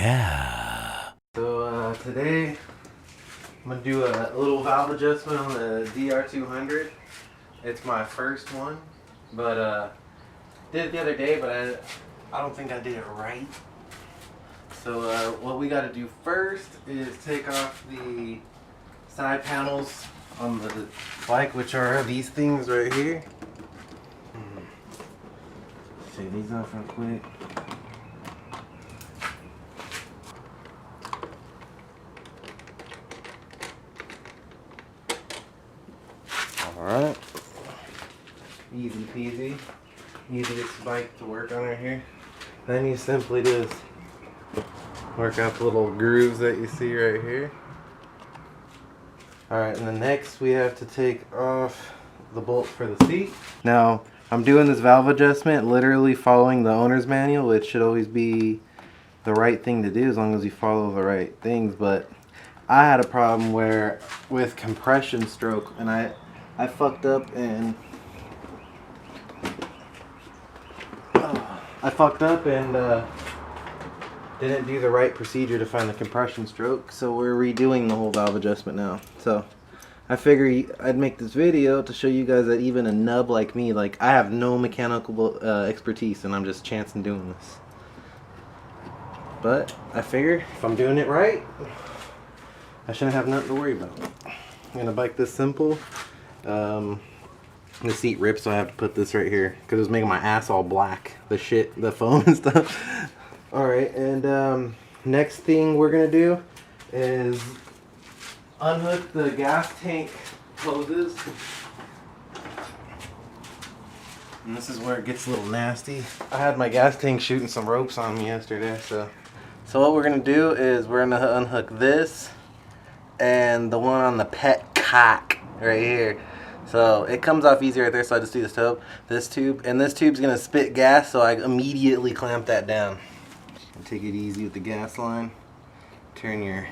yeah. So today I'm gonna do a little valve adjustment on the DR200. It's my first one, but did it the other day, but I don't think I did it right. So what we got to do first is take off the side panels on the bike, which are these things right here. Take these off real quick. Alright. Easy peasy. Easiest bike to work on right here. Then you simply just work out the little grooves that you see right here. Alright, and then next we have to take off the bolt for the seat. Now, I'm doing this valve adjustment literally following the owner's manual, which should always be the right thing to do as long as you follow the right things, but I had a problem with compression stroke, and I fucked up and didn't do the right procedure to find the compression stroke, so we're redoing the whole valve adjustment now. So I figure I'd make this video to show you guys that even a nub like me, like I have no mechanical expertise, and I'm just chancing doing this. But I figure if I'm doing it right, I shouldn't have nothing to worry about. I'm gonna bike this simple. The seat ripped, so I have to put this right here because it was making my ass all black. The foam and stuff. Alright, and next thing we're gonna do is unhook the gas tank hoses. And this is where it gets a little nasty. I had my gas tank shooting some ropes on me yesterday, so what we're gonna do is we're gonna unhook this and the one on the pet cock right here. So it comes off easier right there, so I just do this tube, and this tube's gonna spit gas, so I immediately clamp that down. Take it easy with the gas line. Turn your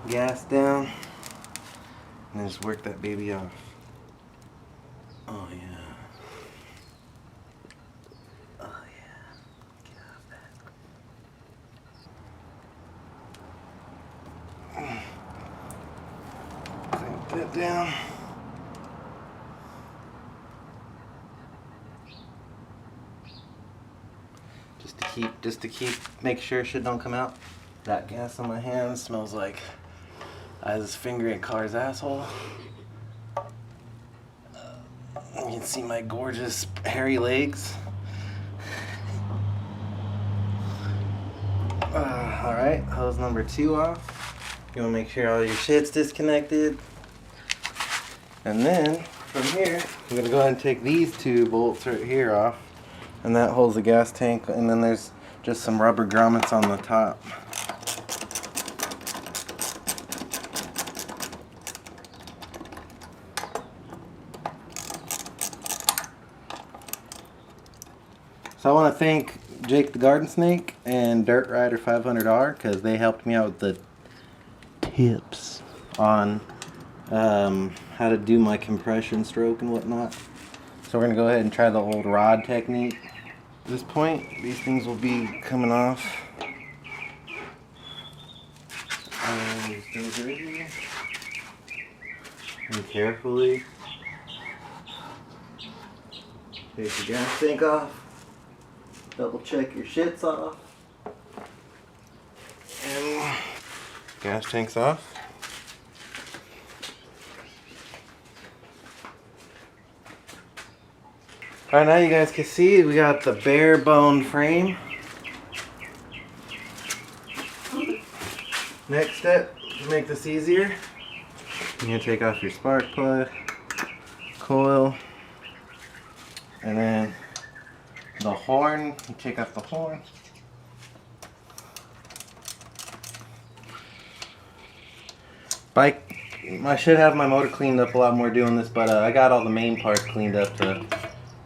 gas down, and then just work that baby off. Oh yeah. Oh yeah. Get off that. Clamp that down. Just to keep, make sure shit don't come out. That gas on my hands smells like I was fingering Car's asshole. You can see my gorgeous hairy legs. Alright, hose number 2 off. You want to make sure all your shit's disconnected. And then, from here, I'm going to go ahead and take these 2 bolts right here off. And that holds the gas tank, and then there's just some rubber grommets on the top. So I want to thank Jake the Garden Snake and Dirt Rider 500R because they helped me out with the tips on how to do my compression stroke and whatnot. So we're going to go ahead and try the old rod technique. At this point, these things will be coming off. And carefully take the gas tank off. Double check your shits off. And gas tank's off. Alright, now you guys can see we got the bare bone frame. Next step, to make this easier, you're going to take off your spark plug, coil, and then the horn. You take off the horn. I should have my motor cleaned up a lot more doing this, but I got all the main parts cleaned up to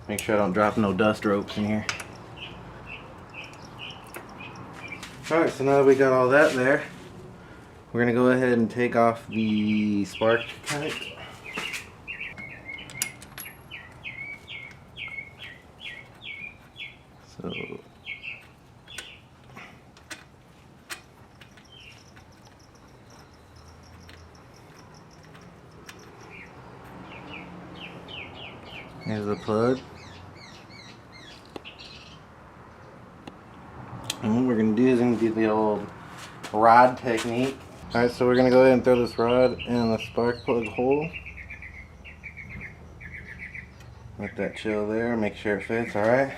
make sure I don't drop no dust ropes in here. Alright, so now that we got all that there, we're going to go ahead and take off the spark plug. So Here's the plug. And what we're going to do is we're going to do the old rod technique. Alright, so we're going to go ahead and throw this rod in the spark plug hole. Let that chill there, make sure it fits, alright?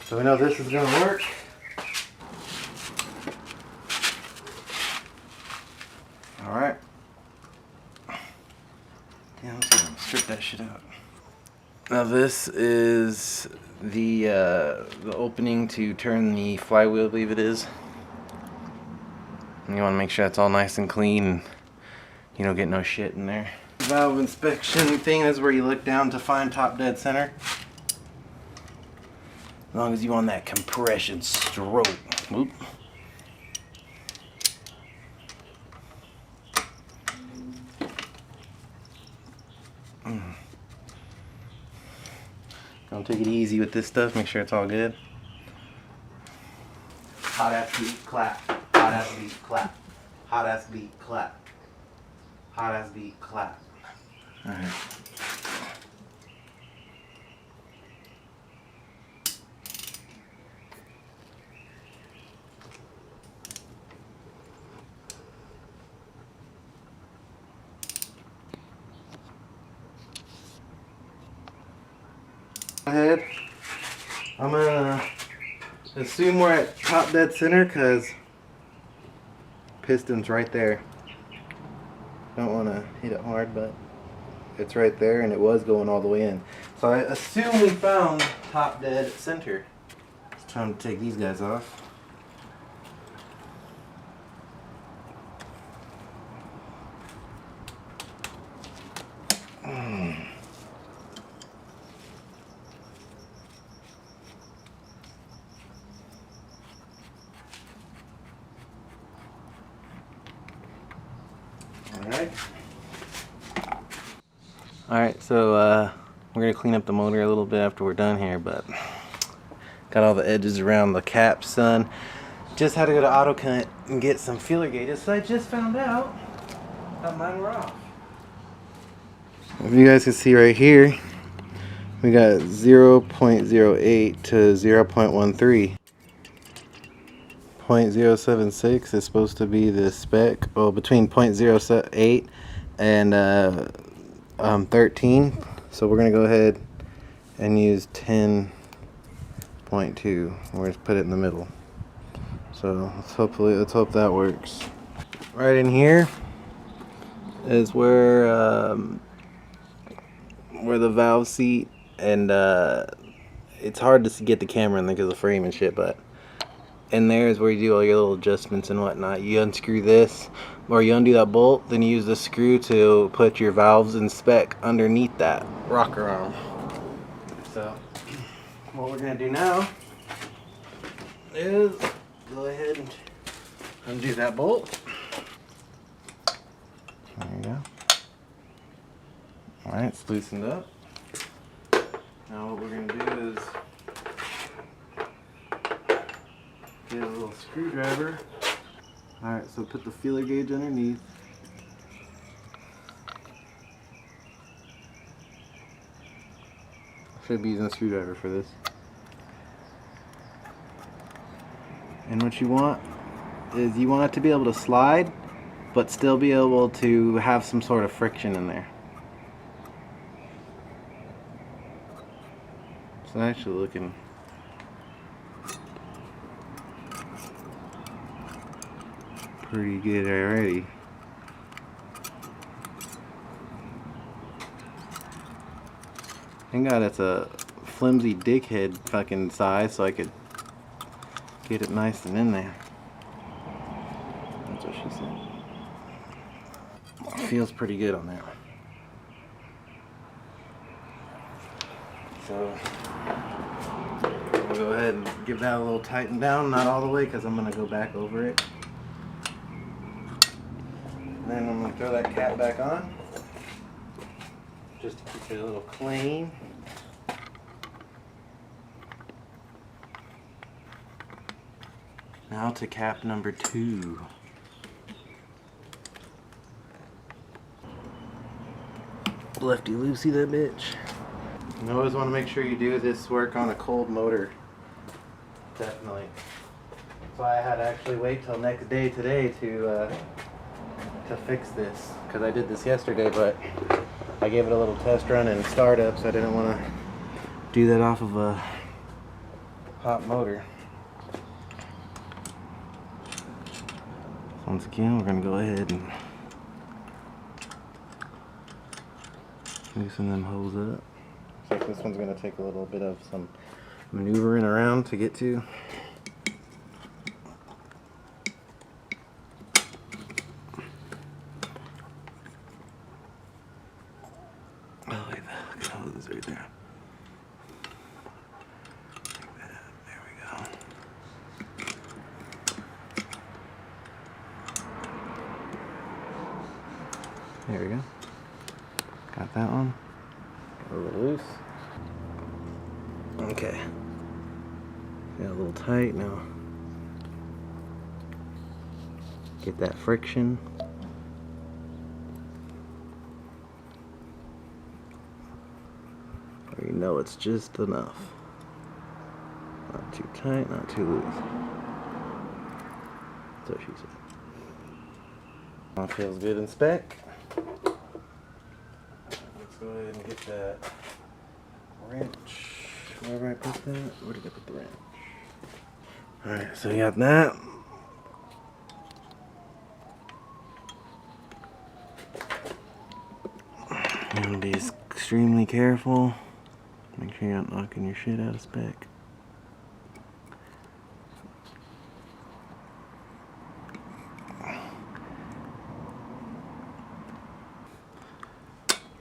So we know this is going to work. Alright. Yeah, let's strip that shit out. Now this is the opening to turn the flywheel, I believe it is. And you want to make sure that's all nice and clean and you don't get no shit in there. Valve inspection thing is where you look down to find top dead center. As long as you want that compression stroke. Whoop. Don't take it easy with this stuff, make sure it's all good. Hot ass beat, clap. Hot ass beat, clap. Hot ass beat, clap. Hot ass beat, clap. Alright. Ahead. I'm gonna assume we're at top dead center because piston's right there. Don't want to hit it hard, but it's right there and it was going all the way in. So I assume we found top dead center. It's time to take these guys off. Alright, so we're going to clean up the motor a little bit after we're done here, but got all the edges around the caps done. Just had to go to AutoCut and get some feeler gauges, so I just found out that mine were off. If you guys can see right here, we got 0.08 to 0.13. 0.076 is supposed to be the spec, well, between 0.08 and 13, so we're gonna go ahead and use 10.2. We're just put it in the middle. So let's hope that works. Right in here is where the valve seat, and it's hard to get the camera in there because of the frame and shit, but in there is where you do all your little adjustments and whatnot. You unscrew this, or you undo that bolt, then you use the screw to put your valves in spec underneath that rocker arm. So what we're gonna do now is go ahead and undo that bolt. There you go. Alright, it's loosened up. Now what we're gonna do is get a little screwdriver. Alright, so put the feeler gauge underneath. Should be using a screwdriver for this. And what you want is you want it to be able to slide, but still be able to have some sort of friction in there. It's actually looking pretty good already. Thank God it's a flimsy dickhead fucking size so I could get it nice and in there. That's what she said. It feels pretty good on there. So we'll go ahead and give that a little tighten down, not all the way because I'm going to go back over it. Then I'm going to throw that cap back on, just to keep it a little clean. Now to cap number 2. Lefty loosey that bitch. You always want to make sure you do this work on a cold motor. Definitely. That's why I had to actually wait till next day today to fix this, because I did this yesterday, but I gave it a little test run in startup, so I didn't want to do that off of a hot motor. Once again, we're going to go ahead and loosen them holes up. Looks like this one's going to take a little bit of some maneuvering around to get to. Oh, look at the hoses right there. Like that. There we go. There we go. Got that one. Got a little loose. Okay. Got a little tight now. Get that friction. You know it's just enough. Not too tight, not too loose. So she said. That feels good in spec. Let's go ahead and get that wrench. Where did I put that? Where did I put the wrench? Alright, so you got that. You're gonna be extremely careful. Make sure you're not knocking your shit out of spec.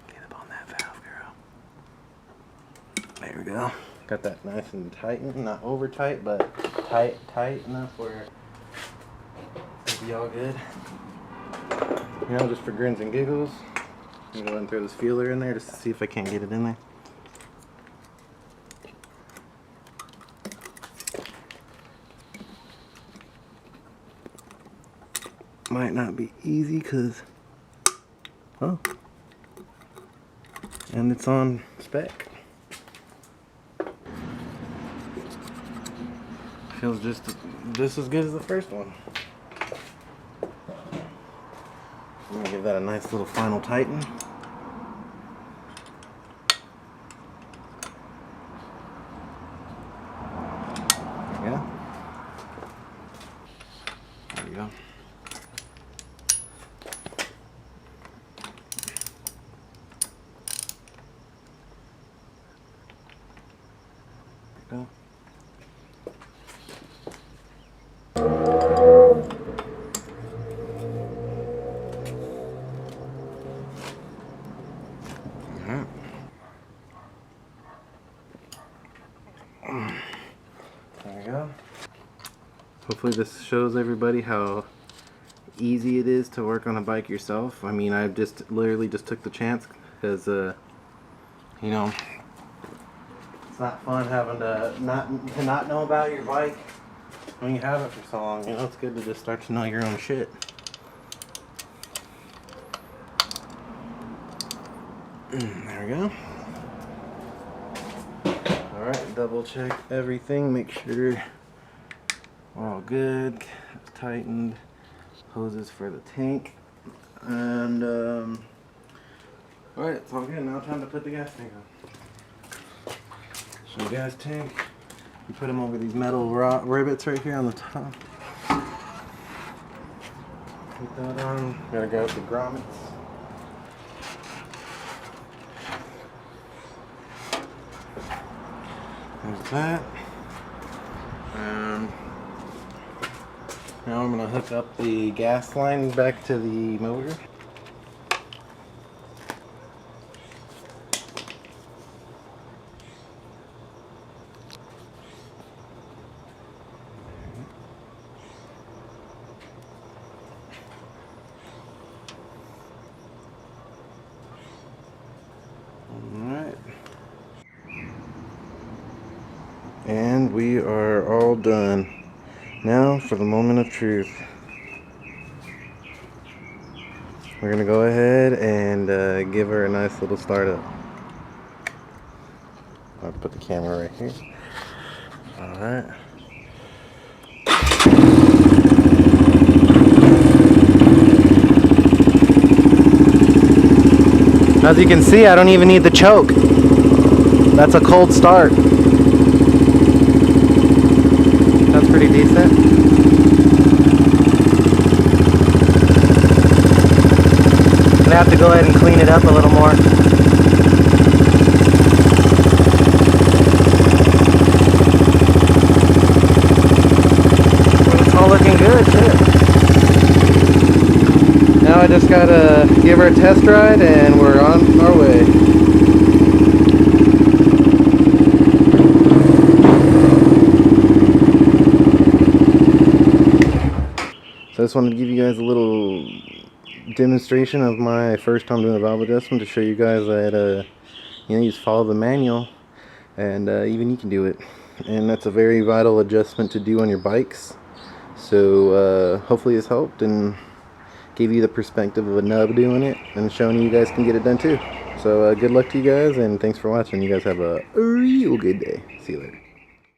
Get up on that valve, girl. There we go. Got that nice and tightened, not over tight, but tight enough where it'll be all good. You know, just for grins and giggles, I'm gonna go ahead and throw this feeler in there just to see if I can't get it in there. Might not be easy because, oh, and it's on spec. Feels just as good as the first one. I'm gonna give that a nice little final tighten. Yeah. There we go. There we go. There we go. Hopefully this shows everybody how easy it is to work on a bike yourself. I mean, I just literally just took the chance because, you know, it's not fun having to not know about your bike when you have it for so long. You know, it's good to just start to know your own shit. There we go. Alright, double check everything, make sure we're all good. Tightened hoses for the tank. And alright, it's all good. Now time to put the gas tank on. So the gas tank, you put them over these metal rivets right here on the top. Put that on. Gotta go with the grommets. There's that. Now I'm going to hook up the gas line back to the motor. Alright. And we are all done. Now for the moment of truth. We're gonna go ahead and give her a nice little startup. I'll put the camera right here. Alright. As you can see, I don't even need the choke. That's a cold start. That's pretty decent. I'm gonna have to go ahead and clean it up a little more. But it's all looking good, too. Now I just gotta give her a test ride and we're on our way. So I just wanted to give you guys a little demonstration of my first time doing a valve adjustment to show you guys that you just follow the manual and even you can do it. And that's a very vital adjustment to do on your bikes. So hopefully this helped and gave you the perspective of a nub doing it and showing you guys can get it done too. So good luck to you guys and thanks for watching. You guys have a real good day. See you later.